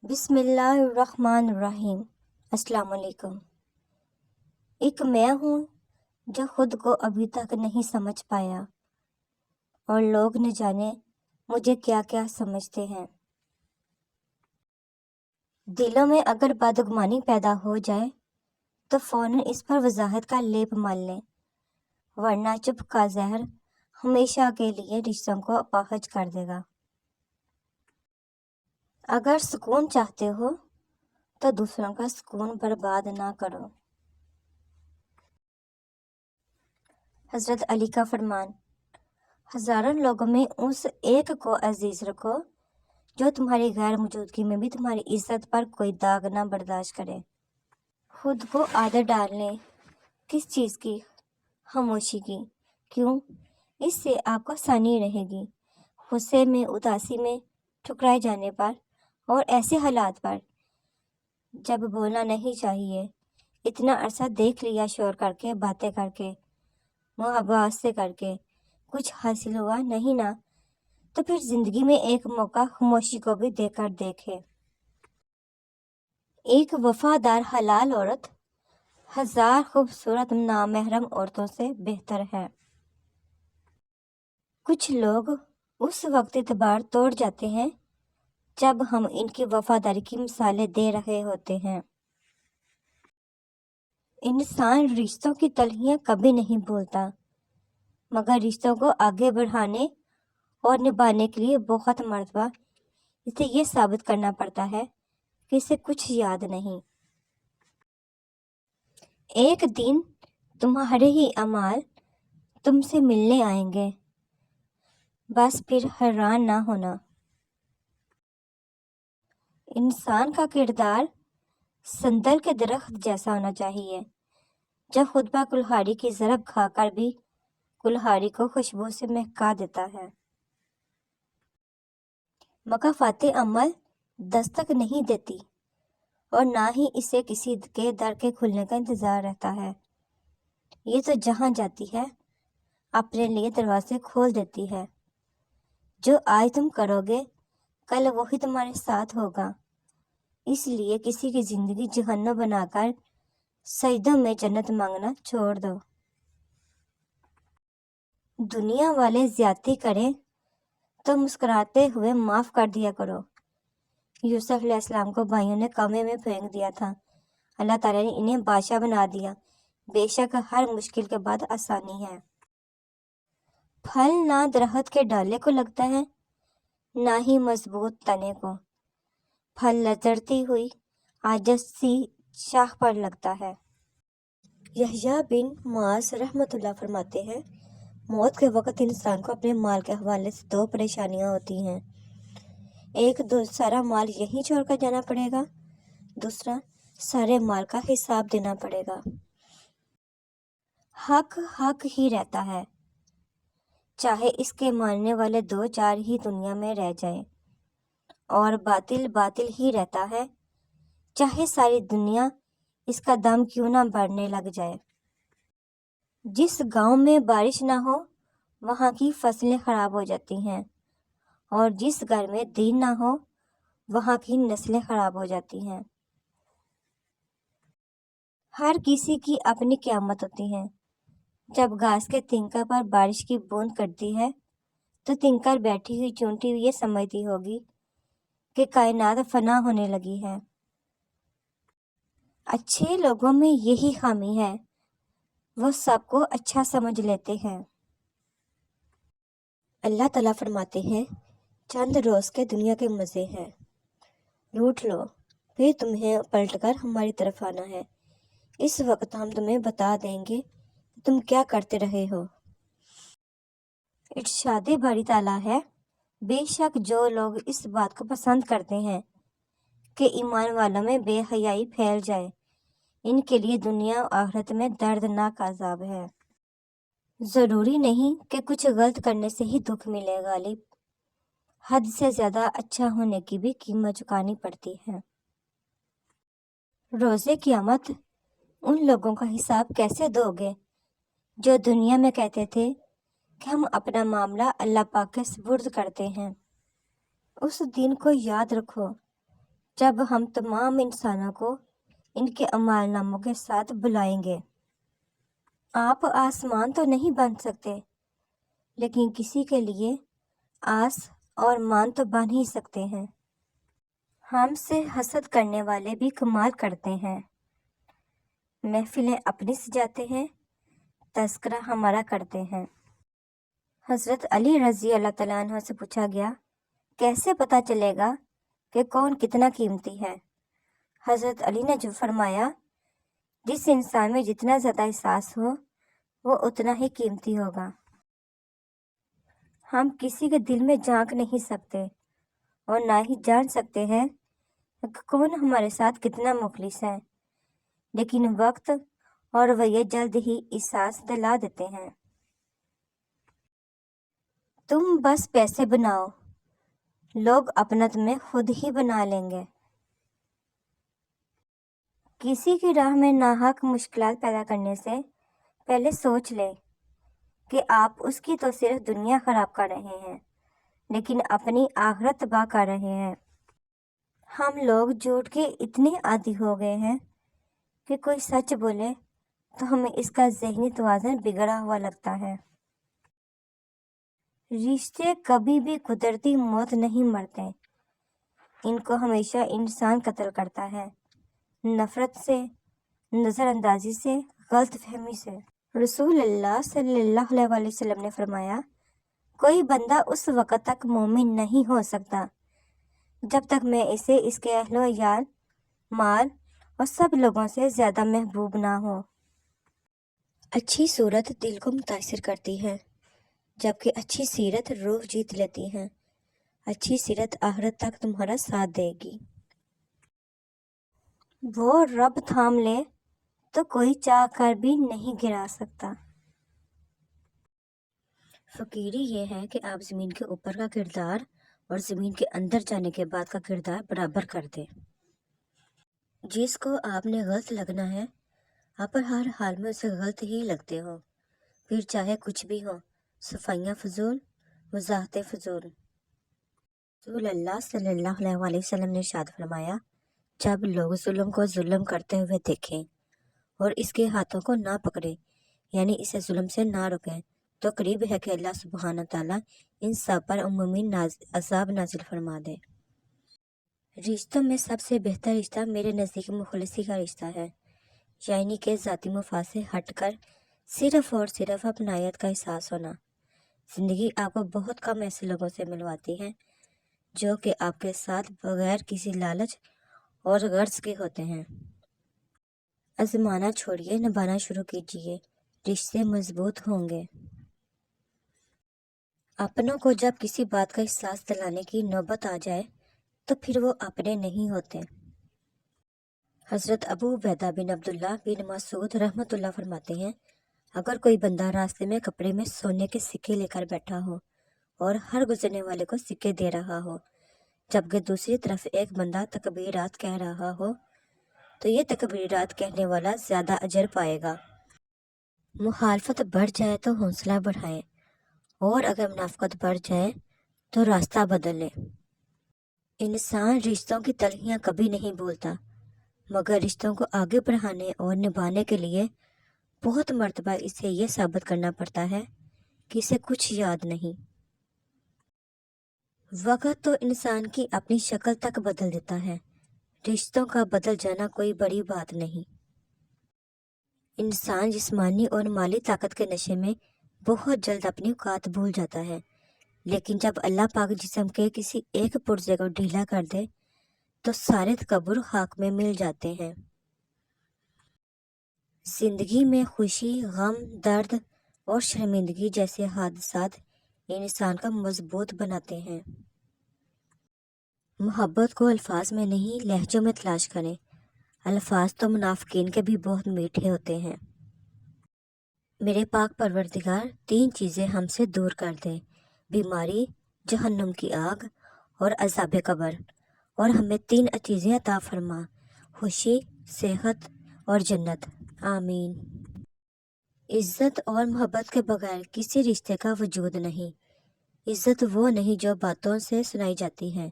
بسم اللہ الرحمن الرحیم۔ السلام علیکم۔ ایک میں ہوں جو خود کو ابھی تک نہیں سمجھ پایا اور لوگ نہ جانے مجھے کیا کیا سمجھتے ہیں۔ دلوں میں اگر بدگمانی پیدا ہو جائے تو فوراً اس پر وضاحت کا لیپ مال لیں، ورنہ چپ کا زہر ہمیشہ کے لیے رشتوں کو اپاہج کر دے گا۔ اگر سکون چاہتے ہو تو دوسروں کا سکون برباد نہ کرو۔ حضرت علی کا فرمان، ہزاروں لوگوں میں اس ایک کو عزیز رکھو جو تمہاری غیر موجودگی میں بھی تمہاری عزت پر کوئی داغ نہ برداشت کرے۔ خود کو عادت ڈال لیں۔ کس چیز کی؟ خاموشی کی۔ کیوں؟ اس سے آپ کو آسانی رہے گی۔ غصے میں، اداسی میں، ٹھکرائے جانے پر اور ایسے حالات پر جب بولنا نہیں چاہیے۔ اتنا عرصہ دیکھ لیا، شور کر کے، باتیں کر کے، محبت سے کر کے کچھ حاصل ہوا نہیں نا، تو پھر زندگی میں ایک موقع خاموشی کو بھی دے کر دیکھے۔ ایک وفادار حلال عورت 1000 خوبصورت نامحرم عورتوں سے بہتر ہے۔ کچھ لوگ اس وقت اعتبار توڑ جاتے ہیں جب ہم ان کی وفاداری کی مثالیں دے رہے ہوتے ہیں۔ انسان رشتوں کی تلخیاں کبھی نہیں بھولتا، مگر رشتوں کو آگے بڑھانے اور نبھانے کے لیے بہت مرتبہ اسے یہ ثابت کرنا پڑتا ہے کہ اسے کچھ یاد نہیں۔ ایک دن تمہارے ہی اعمال تم سے ملنے آئیں گے، بس پھر حیران نہ ہونا۔ انسان کا کردار سندل کے درخت جیسا ہونا چاہیے جو خود بہ کلہاڑی کی ضرب کھا کر بھی کلہاڑی کو خوشبو سے مہکا دیتا ہے۔ مکافات عمل دستک نہیں دیتی اور نہ ہی اسے کسی کے در کے کھلنے کا انتظار رہتا ہے۔ یہ تو جہاں جاتی ہے اپنے لیے دروازے کھول دیتی ہے۔ جو آج تم کرو گے کل وہی تمہارے ساتھ ہوگا۔ اس لیے کسی کی زندگی جہنم بنا کر سجدوں میں جنت مانگنا چھوڑ دو۔ دنیا والے زیادتی کریں تو مسکراتے ہوئے معاف کر دیا کرو۔ یوسف علیہ السلام کو بھائیوں نے کوے میں پھینک دیا تھا، اللہ تعالیٰ نے انہیں بادشاہ بنا دیا۔ بے شک ہر مشکل کے بعد آسانی ہے۔ پھل نہ درخت کے ڈالے کو لگتا ہے نہ ہی مضبوط تنے کو، پھل لچڑتی ہوئی عاجز سی شاخ پر لگتا ہے۔ یحییٰ بن معاذ رحمۃ اللہ فرماتے ہیں، موت کے وقت انسان کو اپنے مال کے حوالے سے 2 پریشانیاں ہوتی ہیں۔ ایک، سارا مال یہیں چھوڑ کر جانا پڑے گا، دوسرا سارے مال کا حساب دینا پڑے گا۔ حق حق ہی رہتا ہے، چاہے اس کے ماننے والے 2-4 ہی دنیا میں رہ جائیں، اور باطل باطل ہی رہتا ہے، چاہے ساری دنیا اس کا دم کیوں نہ بڑھنے لگ جائے۔ جس گاؤں میں بارش نہ ہو وہاں کی فصلیں خراب ہو جاتی ہیں، اور جس گھر میں دین نہ ہو وہاں کی نسلیں خراب ہو جاتی ہیں۔ ہر کسی کی اپنی قیامت ہوتی ہے۔ جب گھاس کے تنکا پر بارش کی بوند کرتی ہے تو تنکر بیٹھی ہوئی چونٹی ہوئی یہ سمجھتی ہوگی کہ کائنات فنا ہونے لگی ہے۔ اچھے لوگوں میں یہی خامی ہے، وہ سب کو اچھا سمجھ لیتے ہیں۔ اللہ تعالیٰ فرماتے ہیں، چند روز کے دنیا کے مزے ہیں، لوٹ لو، پھر تمہیں پلٹ کر ہماری طرف آنا ہے۔ اس وقت ہم تمہیں بتا دیں گے کہ تم کیا کرتے رہے ہو۔ ارشاد باری تعالیٰ ہے، بے شک جو لوگ اس بات کو پسند کرتے ہیں کہ ایمان والوں میں بے حیائی پھیل جائے، ان کے لیے دنیا و آخرت میں دردناک عذاب ہے۔ ضروری نہیں کہ کچھ غلط کرنے سے ہی دکھ ملے، غالب، حد سے زیادہ اچھا ہونے کی بھی قیمت چکانی پڑتی ہے۔ روزے قیامت ان لوگوں کا حساب کیسے دو گے جو دنیا میں کہتے تھے کہ ہم اپنا معاملہ اللہ پاک کے سپرد کرتے ہیں۔ اس دن کو یاد رکھو جب ہم تمام انسانوں کو ان کے اعمال ناموں کے ساتھ بلائیں گے۔ آپ آسمان تو نہیں بن سکتے، لیکن کسی کے لیے آس اور مان تو بن ہی سکتے ہیں۔ ہم سے حسد کرنے والے بھی کمال کرتے ہیں، محفلیں اپنی سجاتے ہیں، تذکرہ ہمارا کرتے ہیں۔ حضرت علی رضی اللہ تعالیٰ عنہ سے پوچھا گیا، کیسے پتہ چلے گا کہ کون کتنا قیمتی ہے؟ حضرت علی نے جو فرمایا، جس انسان میں جتنا زیادہ احساس ہو وہ اتنا ہی قیمتی ہوگا۔ ہم کسی کے دل میں جھانک نہیں سکتے اور نہ ہی جان سکتے ہیں کہ کون ہمارے ساتھ کتنا مخلص ہے، لیکن وقت اور رویے جلد ہی احساس دلا دیتے ہیں۔ تم بس پیسے بناؤ، لوگ اپنا تمہیں خود ہی بنا لیں گے۔ کسی کی راہ میں ناحق مشکلات پیدا کرنے سے پہلے سوچ لے کہ آپ اس کی تو صرف دنیا خراب کر رہے ہیں، لیکن اپنی آخرت تباہ کر رہے ہیں۔ ہم لوگ جھوٹ کے اتنے عادی ہو گئے ہیں کہ کوئی سچ بولے تو ہمیں اس کا ذہنی توازن بگڑا ہوا لگتا ہے۔ رشتے کبھی بھی قدرتی موت نہیں مرتے، ان کو ہمیشہ انسان قتل کرتا ہے، نفرت سے، نظر اندازی سے، غلط فہمی سے۔ رسول اللہ صلی اللہ علیہ وسلم نے فرمایا، کوئی بندہ اس وقت تک مومن نہیں ہو سکتا جب تک میں اسے اس کے اہل و عیال، مال اور سب لوگوں سے زیادہ محبوب نہ ہو۔ اچھی صورت دل کو متاثر کرتی ہے، جبکہ اچھی سیرت روح جیت لیتی ہے۔ اچھی سیرت آخرت تک تمہارا ساتھ دے گی۔ وہ رب تھام لے تو کوئی چاہ کر بھی نہیں گرا سکتا۔ فقیری یہ ہے کہ آپ زمین کے اوپر کا کردار اور زمین کے اندر جانے کے بعد کا کردار برابر کر دیں۔ جس کو آپ نے غلط لگنا ہے، آپ ہر حال میں اسے غلط ہی لگتے ہو، پھر چاہے کچھ بھی ہو، صفائیاں فضول، وضاحتیں فضول۔ رسول اللہ صلی اللہ علیہ وسلم نے ارشاد فرمایا، جب لوگ ظلم کو ظلم کرتے ہوئے دیکھیں اور اس کے ہاتھوں کو نہ پکڑے، یعنی اسے ظلم سے نہ روکیں، تو قریب ہے کہ اللہ سبحانہ تعالیٰ ان سب پر عمومی عذاب نازل فرما دے۔ رشتوں میں سب سے بہتر رشتہ میرے نزدیک مخلصی کا رشتہ ہے، یعنی کہ ذاتی مفاد سے ہٹ کر صرف اور صرف اپنائیت کا احساس ہونا۔ زندگی آپ کو بہت کم ایسے لوگوں سے ملواتی ہے جو کہ آپ کے ساتھ بغیر کسی لالچ اور غرض کے ہوتے ہیں۔ آزمانا چھوڑیے، نبھانا شروع کیجیے، رشتے مضبوط ہوں گے۔ اپنوں کو جب کسی بات کا احساس دلانے کی نوبت آ جائے تو پھر وہ اپنے نہیں ہوتے۔ حضرت ابو عبیدہ بن عبداللہ بن مسعود رحمۃ اللہ فرماتے ہیں، اگر کوئی بندہ راستے میں کپڑے میں سونے کے سکے لے کر بیٹھا ہو اور ہر گزرنے والے کو سکے دے رہا ہو، جبکہ دوسری طرف ایک بندہ تکبیرات کہہ رہا ہو، تو یہ تکبیرات کہنے والا زیادہ اجر پائے گا۔ مخالفت بڑھ جائے تو حوصلہ بڑھائیں، اور اگر منافقت بڑھ جائے تو راستہ بدل لیں۔ انسان رشتوں کی تلخیاں کبھی نہیں بھولتا، مگر رشتوں کو آگے بڑھانے اور نبھانے کے لیے بہت مرتبہ اسے یہ ثابت کرنا پڑتا ہے کہ اسے کچھ یاد نہیں۔ وقت تو انسان کی اپنی شکل تک بدل دیتا ہے، رشتوں کا بدل جانا کوئی بڑی بات نہیں۔ انسان جسمانی اور مالی طاقت کے نشے میں بہت جلد اپنی اوقات بھول جاتا ہے، لیکن جب اللہ پاک جسم کے کسی ایک پرزے کو ڈھیلا کر دے تو سارے تکبر خاک میں مل جاتے ہیں۔ زندگی میں خوشی، غم، درد اور شرمندگی جیسے حادثات انسان کو مضبوط بناتے ہیں۔ محبت کو الفاظ میں نہیں، لہجوں میں تلاش کریں۔ الفاظ تو منافقین کے بھی بہت میٹھے ہوتے ہیں۔ میرے پاک پروردگار 3 چیزیں ہم سے دور کر دے، بیماری، جہنم کی آگ اور عذاب قبر، اور ہمیں 3 چیزیں عطا فرما، خوشی، صحت اور جنت، آمین۔ عزت اور محبت کے بغیر کسی رشتے کا وجود نہیں۔ عزت وہ نہیں جو باتوں سے سنائی جاتی ہے،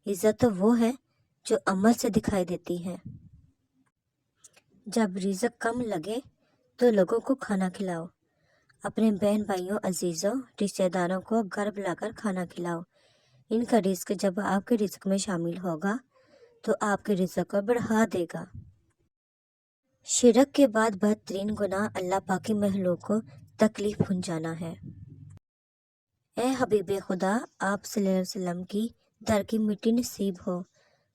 عزت تو وہ ہے جو عمل سے دکھائی دیتی ہیں۔ جب رزق کم لگے تو لوگوں کو کھانا کھلاؤ، اپنے بہن بھائیوں، عزیزوں، رشتہ داروں کو گھر بلا کر کھانا کھلاؤ۔ ان کا رزق جب آپ کے رزق میں شامل ہوگا تو آپ کے رزق کو بڑھا دے گا۔ شرک کے بعد بدترین گناہ اللہ پاک کی مخلوق کو تکلیف پہنچانا ہے۔ اے حبیب خدا، آپ صلی اللہ علیہ وسلم کی در کی مٹی نصیب ہو،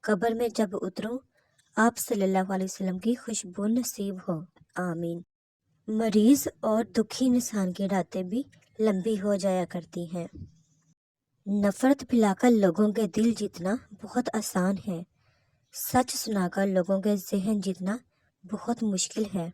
قبر میں جب اتروں آپ صلی اللہ علیہ وسلم کی خوشبو نصیب ہو، آمین۔ مریض اور دکھی انسان کی راتیں بھی لمبی ہو جایا کرتی ہیں۔ نفرت پھیلا کر لوگوں کے دل جیتنا بہت آسان ہے، سچ سنا کر لوگوں کے ذہن جیتنا بہت مشکل ہے۔